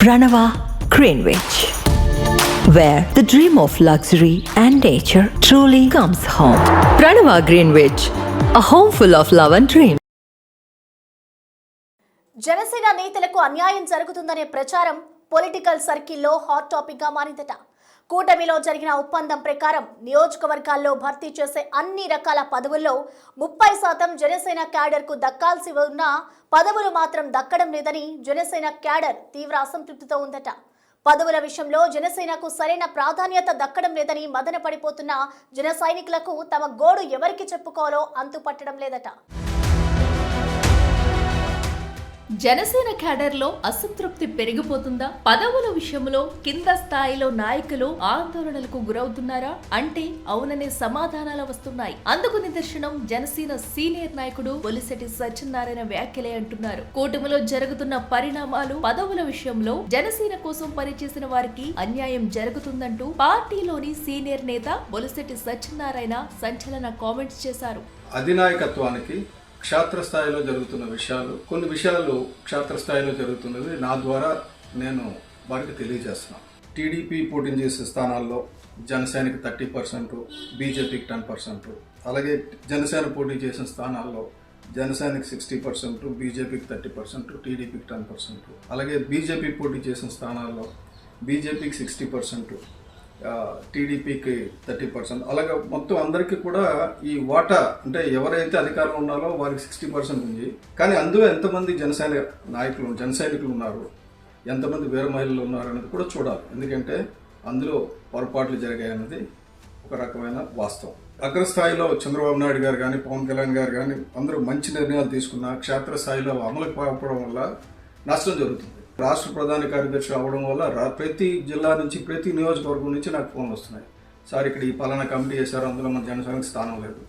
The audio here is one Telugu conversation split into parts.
Pranava Greenwich, where the dream of luxury and nature truly comes home. Pranava Greenwich, a home full of love and dreams. Janasena నేతలకు అన్యాయం జరుగుతుందనే ప్రచారం పొలిటికల్ సర్కిల్లో హాట్ టాపిక్ గా మారిందట. కూటమిలో జరిగిన ఒప్పందం ప్రకారం నియోజకవర్గాల్లో భర్తీ చేసే అన్ని రకాల పదవుల్లో 30% జనసేన క్యాడర్ కు దక్కాల్సి ఉన్న పదవులు మాత్రం దక్కడం లేదని జనసేన క్యాడర్ తీవ్ర అసంతృప్తితో ఉందట. పదవుల విషయంలో జనసేనకు సరైన ప్రాధాన్యత దక్కడం లేదని మదన పడిపోతున్న జన సైనికులకు తమ గోడు ఎవరికి చెప్పుకోవాలో అంతుపట్టడం లేదట. జనసేన క్యాడర్లో అసంతృప్తి పెరిగిపోతుందా? పదవుల విషయంలో కింద స్థాయిలో నాయకులు ఆందోళనలకు గురవుతున్నారా అంటే అవుననే సమాధానాలు వస్తున్నాయి. అందుకు నిదర్శనం జనసేన సీనియర్ నాయకుడు బొలిశెట్టి సత్యనారాయణ వ్యాఖ్యలే అంటున్నారు. కూటమిలో జరుగుతున్న పరిణామాలు పదవుల విషయంలో జనసేన కోసం పనిచేసిన వారికి అన్యాయం జరుగుతుందంటూ పార్టీలోని సీనియర్ నేత బొలిశెట్టి సత్యనారాయణ సంచలన కామెంట్స్ చేశారు. అధినాయకత్వానికి క్షేత్రస్థాయిలో జరుగుతున్న విషయాలు, కొన్ని విషయాలు క్షేత్రస్థాయిలో జరుగుతున్నది నా ద్వారా నేను వారికి తెలియజేస్తున్నాను. టీడీపీ పోటీ చేసే స్థానాల్లో జనసేనకి 30%, బీజేపీకి 10%, అలాగే జనసేన పోటీ చేసిన స్థానాల్లో జనసేనకి 60%, బీజేపీకి 30%, టీడీపీకి 10%, అలాగే బీజేపీ పోటీ చేసిన స్థానాల్లో బీజేపీకి 60%, టీడీపీకి 30%, అలాగే మొత్తం అందరికీ కూడా ఈ వాటా అంటే ఎవరైతే అధికారంలో ఉన్నారో వారికి 60% ఉంది. కానీ అందులో ఎంతమంది జన సైనికులు ఉన్నారు, ఎంతమంది వీర మహిళలు ఉన్నారు అనేది కూడా చూడాలి. ఎందుకంటే అందులో పొరపాట్లు జరిగాయన్నది ఒక రకమైన వాస్తవం. అగ్రస్థాయిలో చంద్రబాబు నాయుడు గారు కానీ పవన్ కళ్యాణ్ గారు కానీ అందరూ మంచి నిర్ణయాలు తీసుకున్న క్షేత్రస్థాయిలో అమలు కాకపోవడం వల్ల నష్టం జరుగుతుంది. రాష్ట్ర ప్రధాన కార్యదర్శి అవ్వడం వల్ల ప్రతి జిల్లా నుంచి, ప్రతి నియోజకవర్గం నుంచి నాకు ఫోన్లు వస్తున్నాయి. సార్ ఇక్కడ ఈ పలానా కమిటీ చేశారు, అందులో మన జనసేనకి స్థానం లేదు,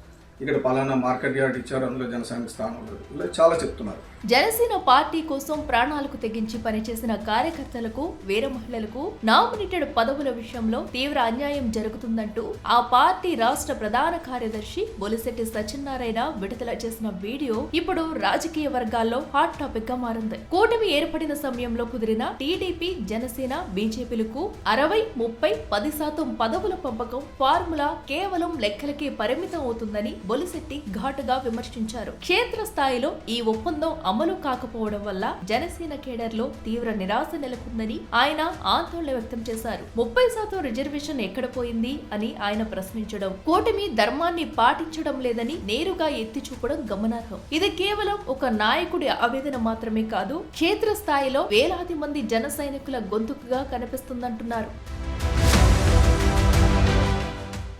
ఇక్కడ పలానా మార్కెట్ యార్డ్ ఇచ్చారు, అందులో జనసేనకి స్థానం లేదు, ఇలా చాలా చెప్తున్నారు. జనసేన పార్టీ కోసం ప్రాణాలకు తెగించి పనిచేసిన కార్యకర్తలకు, వీర మహిళలకు నామినేటెడ్ పదవుల విషయంలో తీవ్ర అన్యాయం జరుగుతుందంటూ ఆ పార్టీ రాష్ట్ర ప్రధాన కార్యదర్శి బొలిశెట్టి సత్యనారాయణ విడుదల చేసిన వీడియో ఇప్పుడు రాజకీయ వర్గాల్లో హాట్ టాపిక్ గా మారింది. కూటమి ఏర్పడిన సమయంలో కుదిరిన టీడీపీ, జనసేన, బీజేపీలకు 60-30-10% పదవుల పంపకం ఫార్ములా కేవలం లెక్కలకే పరిమితం అవుతుందని బొలిశెట్టి ఘాటుగా విమర్శించారు. క్షేత్ర స్థాయిలో ఈ ఒప్పందం అమలు కాకపోవడం వల్ల జనసేన కేడర్ లో తీవ్ర నిరాశ నెలకొందని ఆయన ఆందోళన వ్యక్తం చేశారు. 30% రిజర్వేషన్ ఎక్కడ పోయింది అని ఆయన ప్రశ్నించడం, కూటమి ధర్మాన్ని పాటించడం లేదని నేరుగా ఎత్తి చూపడం గమనార్హం. ఇది కేవలం ఒక నాయకుడి ఆవేదన మాత్రమే కాదు, క్షేత్ర స్థాయిలో వేలాది మంది జన సైనికుల గొంతుకుగా కనిపిస్తుందంటున్నారు.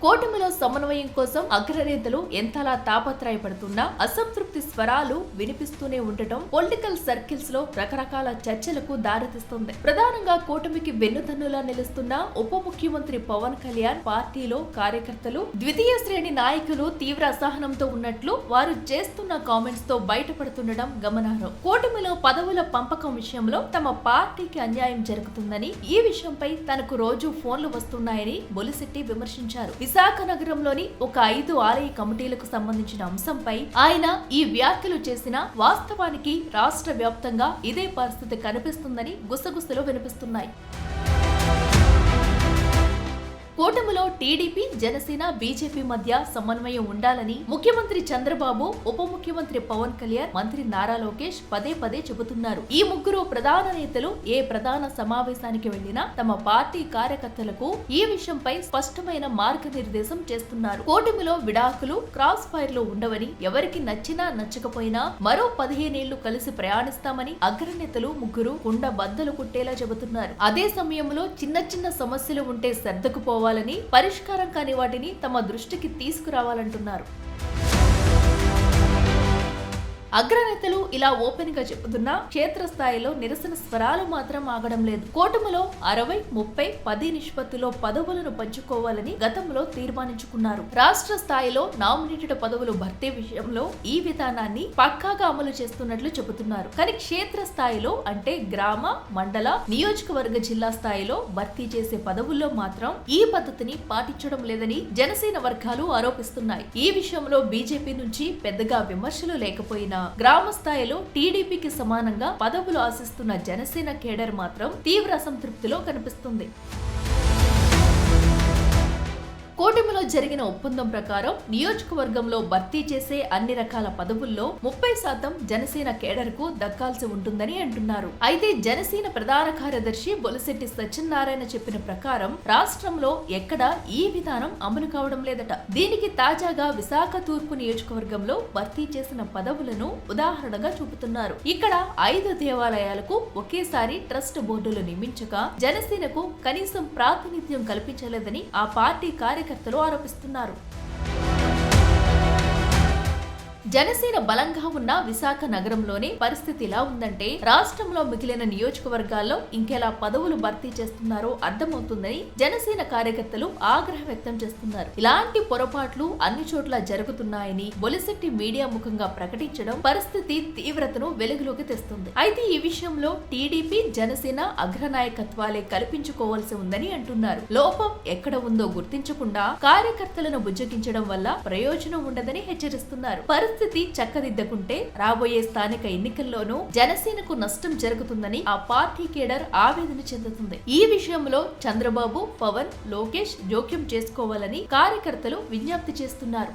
కూటమిలో సమన్వయం కోసం అగ్రనేతలు ఎంతలా తాపత్రయపడుతున్నా అసంతృప్తి స్వరాలు వినిపిస్తూనే ఉండటం పొలిటికల్ సర్కిల్స్ లో రకరకాల చర్చలకు దారితీస్తుంది. ప్రధానంగా కూటమికి వెన్నుదన్నులా నిలుస్తున్న ఉప ముఖ్యమంత్రి పవన్ కళ్యాణ్ పార్టీలో కార్యకర్తలు, ద్వితీయ శ్రేణి నాయకులు తీవ్ర అసహనంతో ఉన్నట్లు వారు చేస్తున్న కామెంట్స్ తో బయటపడుతుండడం గమనార్హం. కూటమిలో పదవుల పంపకం విషయంలో తమ పార్టీకి అన్యాయం జరుగుతుందని, ఈ విషయంపై తనకు రోజు ఫోన్లు వస్తున్నాయని బొలిశెట్టి విమర్శించారు. విశాఖ నగరంలోని ఒక 5 ఆలయ కమిటీలకు సంబంధించిన అంశంపై ఆయన ఈ వ్యాఖ్యలు చేసిన వాస్తవానికి రాష్ట్ర వ్యాప్తంగా ఇదే పరిస్థితి కనిపిస్తుందని గుసగుసలు వినిపిస్తున్నాయి. కూటమిలో టీడీపీ, జనసేన, బీజేపీ మధ్య సమన్వయం ఉండాలని ముఖ్యమంత్రి చంద్రబాబు, ఉప ముఖ్యమంత్రి పవన్ కళ్యాణ్, మంత్రి నారా లోకేష్ పదే పదే చెబుతున్నారు. ఈ ముగ్గురు ప్రధాన నేతలు ఏ ప్రధాన సమావేశానికి వెళ్లినా తమ పార్టీ కార్యకర్తలకు ఈ విషయంపై స్పష్టమైన మార్గనిర్దేశం చేస్తున్నారు. కూటమిలో విడాకులు, క్రాస్ ఫైర్లు ఉండవని, ఎవరికి నచ్చినా నచ్చకపోయినా మరో 15 ఏళ్లు కలిసి ప్రయాణిస్తామని అగ్రనేతలు ముగ్గురు కుండ బద్దలు కుట్టేలా చెబుతున్నారు. అదే సమయంలో చిన్న చిన్న సమస్యలు ఉంటే సర్దుకుపోవాలి, పరిష్కారం కాని వాటిని తమ దృష్టికి తీసుకురావాలంటున్నారు. అగ్రనేతలు ఇలా ఓపెన్ గా చెబుతున్నా క్షేత్రస్థాయిలో నిరసన స్వరాలు మాత్రం ఆగడం లేదు. కూటమిలో 60-30-10 నిష్పత్తిలో పదవులను పంచుకోవాలని గతంలో తీర్మానించుకున్నారు. రాష్ట్ర స్థాయిలో నామినేటెడ్ పదవులు భర్తీ విషయంలో ఈ విధానాన్ని పక్కాగా అమలు చేస్తున్నట్లు చెబుతున్నారు. కానీ క్షేత్ర స్థాయిలో అంటే గ్రామ, మండల, నియోజకవర్గ, జిల్లా స్థాయిలో భర్తీ చేసే పదవుల్లో మాత్రం ఈ పద్ధతిని పాటించడం లేదని జనసేన వర్గాలు ఆరోపిస్తున్నాయి. ఈ విషయంలో బీజేపీ నుంచి పెద్దగా విమర్శలు లేకపోయినా అయినా గ్రామ స్థాయిలో టీడీపీకి సమానంగా పదవులు ఆశిస్తున్న జనసేన కేడర్ మాత్రం తీవ్ర అసంతృప్తిలో కనిపిస్తుంది. కూటమిలో జరిగిన ఒప్పందం ప్రకారం నియోజకవర్గంలో భర్తీ చేసే అన్ని రకాల పదవుల్లో 30% జనసేన కేడర్ కు దక్కాల్సి ఉంటుందని అంటున్నారు. అయితే జనసేన ప్రధాన కార్యదర్శి బొలిశెట్టి సత్యనారాయణ చెప్పిన ప్రకారం రాష్ట్రంలో ఎక్కడా ఈ విధానం అమలు కావడం లేదట. దీనికి తాజాగా విశాఖ తూర్పు నియోజకవర్గంలో భర్తీ చేసిన పదవులను ఉదాహరణగా చూపుతున్నారు. ఇక్కడ 5 దేవాలయాలకు ఒకేసారి ట్రస్ట్ బోర్డులు నియమించగా జనసేనకు కనీసం ప్రాతినిధ్యం కల్పించలేదని ఆ పార్టీ కార్యకర్తలు ఆరోపిస్తున్నారు. జనసేన బలంగా ఉన్న విశాఖ నగరంలోనే పరిస్థితి ఇలా ఉందంటే రాష్ట్రంలో మిగిలిన నియోజకవర్గాల్లో ఇంకెలా పదవులు భర్తీ చేస్తున్నారో అర్థమవుతుందని జనసేన కార్యకర్తలు ఆగ్రహం వ్యక్తం చేస్తున్నారు. ఇలాంటి పొరపాట్లు అన్ని చోట్ల జరుగుతున్నాయని బొలిశెట్టి మీడియా ముఖంగా ప్రకటించడం పరిస్థితి తీవ్రతను వెలుగులోకి తెస్తుంది. అయితే ఈ విషయంలో టీడీపీ జనసేన అగ్రనాయకత్వాలే కల్పించుకోవాల్సి ఉందని అంటున్నారు. లోపం ఎక్కడ ఉందో గుర్తించకుండా కార్యకర్తలను బుజ్జగించడం వల్ల ప్రయోజనం ఉండదని హెచ్చరిస్తున్నారు. పరిస్థితి చక్కదిద్దకుంటే రాబోయే స్థానిక ఎన్నికల్లోనూ జనసేనకు నష్టం జరుగుతుందని ఆ పార్టీ కేడర్ ఆవేదన చెందుతుంది. ఈ విషయంలో చంద్రబాబు, పవన్, లోకేష్ జోక్యం చేసుకోవాలని కార్యకర్తలు విజ్ఞప్తి చేస్తున్నారు.